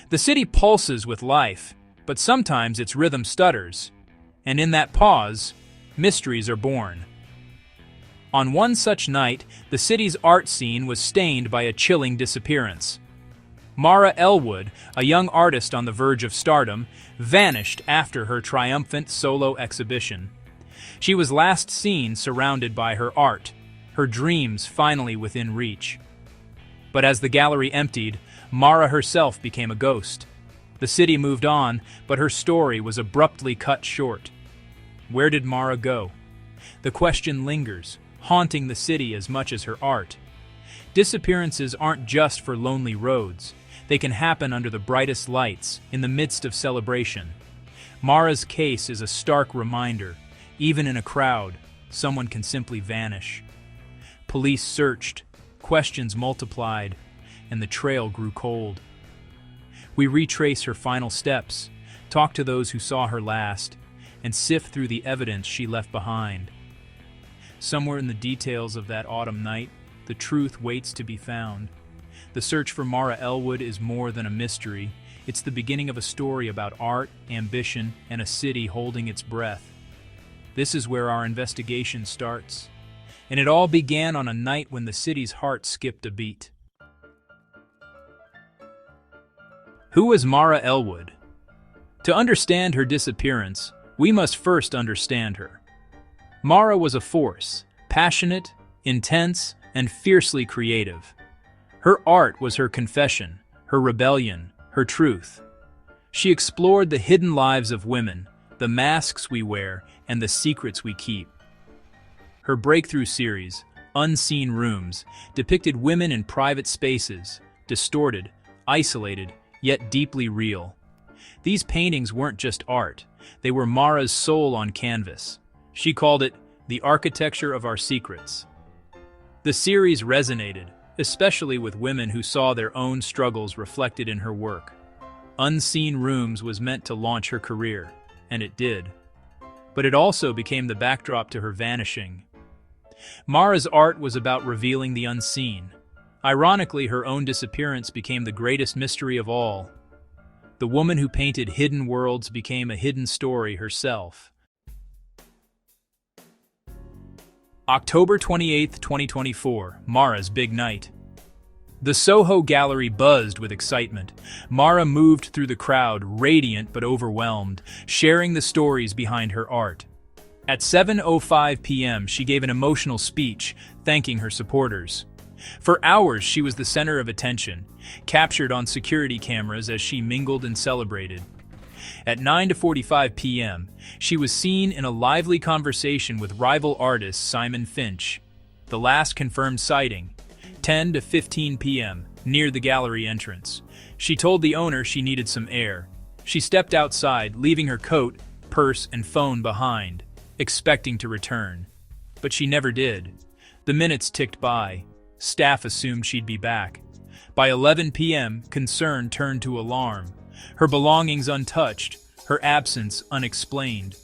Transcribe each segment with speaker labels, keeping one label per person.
Speaker 1: The city pulses with life, but sometimes its rhythm stutters, and in that pause, mysteries are born. On one such night, the city's art scene was stained by a chilling disappearance. Mara Elwood, a young artist on the verge of stardom, vanished after her triumphant solo exhibition. She was last seen surrounded by her art, her dreams finally within reach. But as the gallery emptied, Mara herself became a ghost. The city moved on, but her story was abruptly cut short. Where did Mara go? The question lingers, haunting the city as much as her art. Disappearances aren't just for lonely roads. They can happen under the brightest lights, in the midst of celebration. Mara's case is a stark reminder. Even in a crowd, someone can simply vanish. Police searched, questions multiplied, and the trail grew cold. We retrace her final steps, talk to those who saw her last, and sift through the evidence she left behind. Somewhere in the details of that autumn night, the truth waits to be found. The search for Mara Elwood is more than a mystery. It's the beginning of a story about art, ambition, and a city holding its breath. This is where our investigation starts. And it all began on a night when the city's heart skipped a beat. Who was Mara Elwood? To understand her disappearance, we must first understand her. Mara was a force, passionate, intense, and fiercely creative. Her art was her confession, her rebellion, her truth. She explored the hidden lives of women, the masks we wear, and the secrets we keep. Her breakthrough series, Unseen Rooms, depicted women in private spaces, distorted, isolated, yet deeply real. These paintings weren't just art, they were Mara's soul on canvas. She called it the architecture of our secrets. The series resonated, especially with women who saw their own struggles reflected in her work. Unseen Rooms was meant to launch her career, and it did. But it also became the backdrop to her vanishing. Mara's art was about revealing the unseen. Ironically, her own disappearance became the greatest mystery of all. The woman who painted hidden worlds became a hidden story herself. October 28, 2024, Mara's big night. The Soho Gallery buzzed with excitement. Mara moved through the crowd, radiant but overwhelmed, sharing the stories behind her art. At 7:05 p.m., she gave an emotional speech, thanking her supporters. For hours, she was the center of attention, captured on security cameras as she mingled and celebrated. At 9:45 p.m., she was seen in a lively conversation with rival artist Simon Finch. The last confirmed sighting, 10:15 p.m., near the gallery entrance. She told the owner she needed some air. She stepped outside, leaving her coat, purse, and phone behind, expecting to return. But she never did. The minutes ticked by. Staff assumed she'd be back. By 11 p.m., concern turned to alarm. Her belongings untouched, her absence unexplained.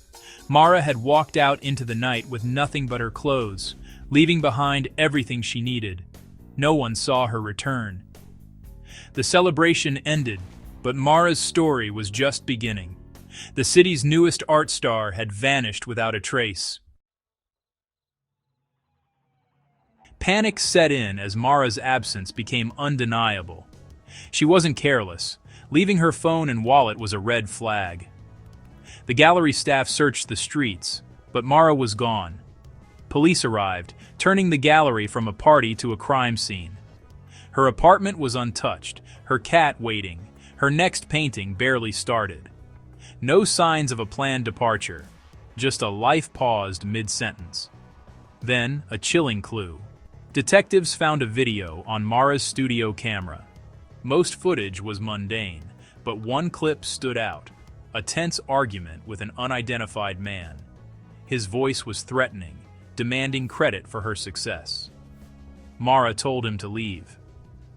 Speaker 1: Mara had walked out into the night with nothing but her clothes, leaving behind everything she needed. No one saw her return. The celebration ended, but Mara's story was just beginning. The city's newest art star had vanished without a trace. Panic set in as Mara's absence became undeniable. She wasn't careless. Leaving her phone and wallet was a red flag. The gallery staff searched the streets, but Mara was gone. Police arrived, turning the gallery from a party to a crime scene. Her apartment was untouched, her cat waiting, her next painting barely started. No signs of a planned departure, just a life paused mid-sentence. Then, a chilling clue. Detectives found a video on Mara's studio camera. Most footage was mundane, but one clip stood out. A tense argument with an unidentified man. His voice was threatening, demanding credit for her success. Mara told him to leave.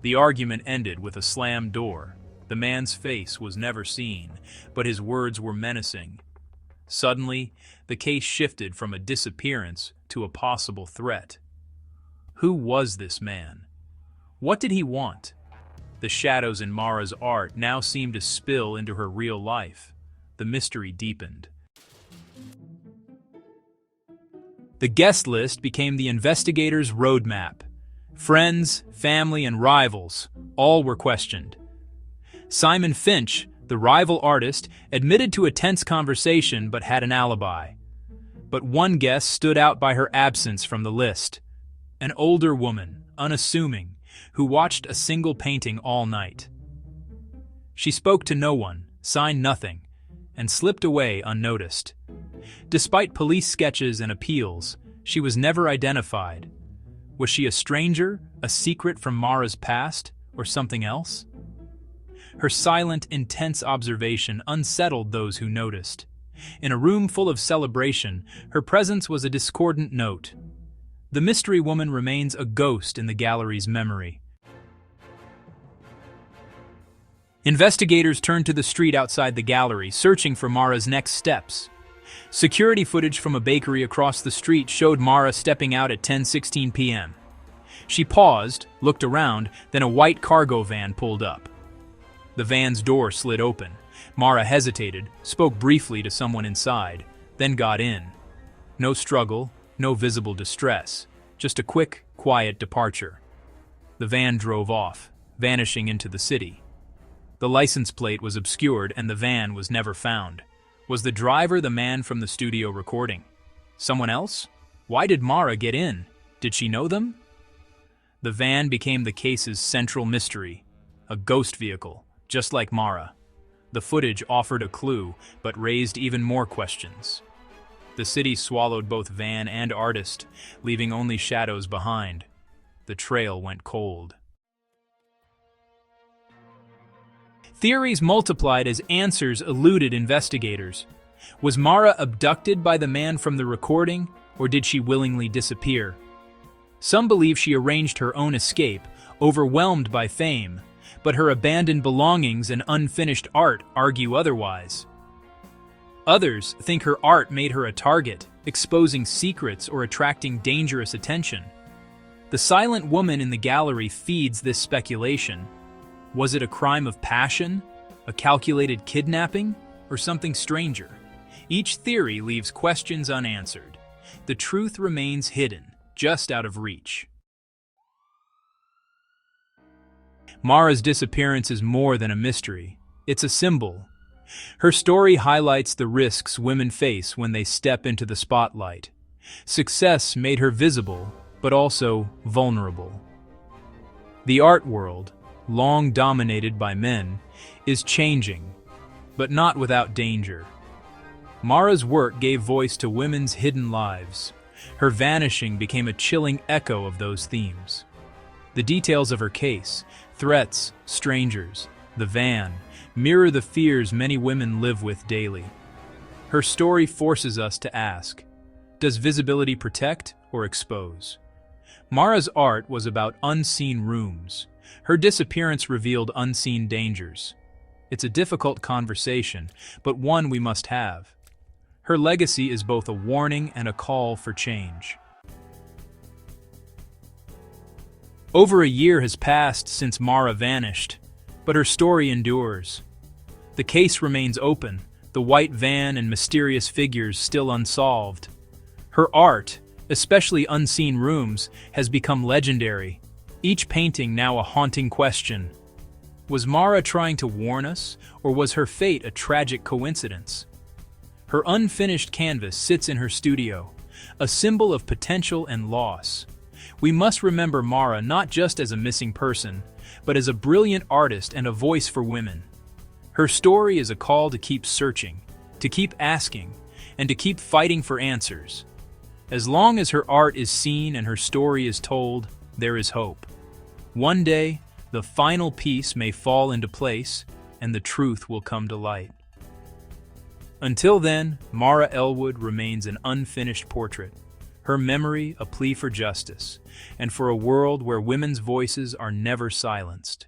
Speaker 1: The argument ended with a slammed door. The man's face was never seen, but his words were menacing. Suddenly, the case shifted from a disappearance to a possible threat. Who was this man? What did he want? The shadows in Mara's art now seemed to spill into her real life. The mystery deepened. The guest list became the investigators' roadmap. Friends, family, and rivals, all were questioned. Simon Finch, the rival artist, admitted to a tense conversation but had an alibi. But one guest stood out by her absence from the list. An older woman, unassuming, who watched a single painting all night. She spoke to no one, signed nothing, and slipped away unnoticed. Despite police sketches and appeals, she was never identified. Was she a stranger, a secret from Mara's past, or something else? Her silent, intense observation unsettled those who noticed. In a room full of celebration, her presence was a discordant note. The mystery woman remains a ghost in the gallery's memory. Investigators turned to the street outside the gallery, searching for Mara's next steps. Security footage from a bakery across the street showed Mara stepping out at 10:16 p.m. She paused, looked around, then a white cargo van pulled up. The van's door slid open. Mara hesitated, spoke briefly to someone inside, then got in. No struggle, no visible distress, just a quick, quiet departure. The van drove off, vanishing into the city. The license plate was obscured and the van was never found. Was the driver the man from the studio recording? Someone else? Why did Mara get in? Did she know them? The van became the case's central mystery, a ghost vehicle, just like Mara. The footage offered a clue, but raised even more questions. The city swallowed both van and artist, leaving only shadows behind. The trail went cold. Theories multiplied as answers eluded investigators. Was Mara abducted by the man from the recording, or did she willingly disappear? Some believe she arranged her own escape, overwhelmed by fame, but her abandoned belongings and unfinished art argue otherwise. Others think her art made her a target, exposing secrets or attracting dangerous attention. The silent woman in the gallery feeds this speculation. Was it a crime of passion, a calculated kidnapping, or something stranger? Each theory leaves questions unanswered. The truth remains hidden, just out of reach. Mara's disappearance is more than a mystery. It's a symbol. Her story highlights the risks women face when they step into the spotlight. Success made her visible, but also vulnerable. The art world, long dominated by men, is changing, but not without danger. Mara's work gave voice to women's hidden lives. Her vanishing became a chilling echo of those themes. The details of her case, threats, strangers, the van, mirror the fears many women live with daily. Her story forces us to ask, does visibility protect or expose? Mara's art was about unseen rooms. Her disappearance revealed unseen dangers. It's a difficult conversation, but one we must have. Her legacy is both a warning and a call for change. Over a year has passed since Mara vanished, but her story endures. The case remains open, the white van and mysterious figures still unsolved. Her art, especially Unseen Rooms, has become legendary, each painting now a haunting question. Was Mara trying to warn us, or was her fate a tragic coincidence? Her unfinished canvas sits in her studio, a symbol of potential and loss. We must remember Mara not just as a missing person, but as a brilliant artist and a voice for women. Her story is a call to keep searching, to keep asking, and to keep fighting for answers. As long as her art is seen and her story is told, there is hope. One day, the final piece may fall into place, and the truth will come to light. Until then, Mara Elwood remains an unfinished portrait, her memory a plea for justice, and for a world where women's voices are never silenced.